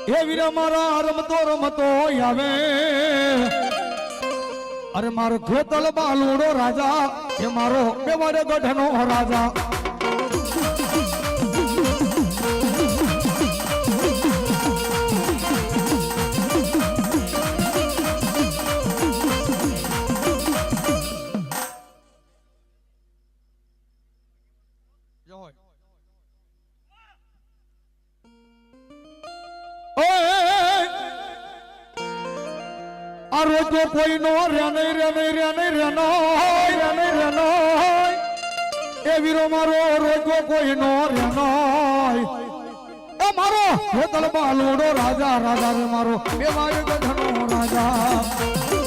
હે વીર મારા રમતો રમતો આવે અરે મારો ખેતલ બાલુડો રાજા એ મારો બેવાડે ગઢનો રાજા રોજો કોઈ નો રેનો એ વીરો મારો રોજો કોઈ નો રેનો એ મારો હેતલ બાલુડો રાજા રાજા રે મારો એ મારો ગઢનો રાજા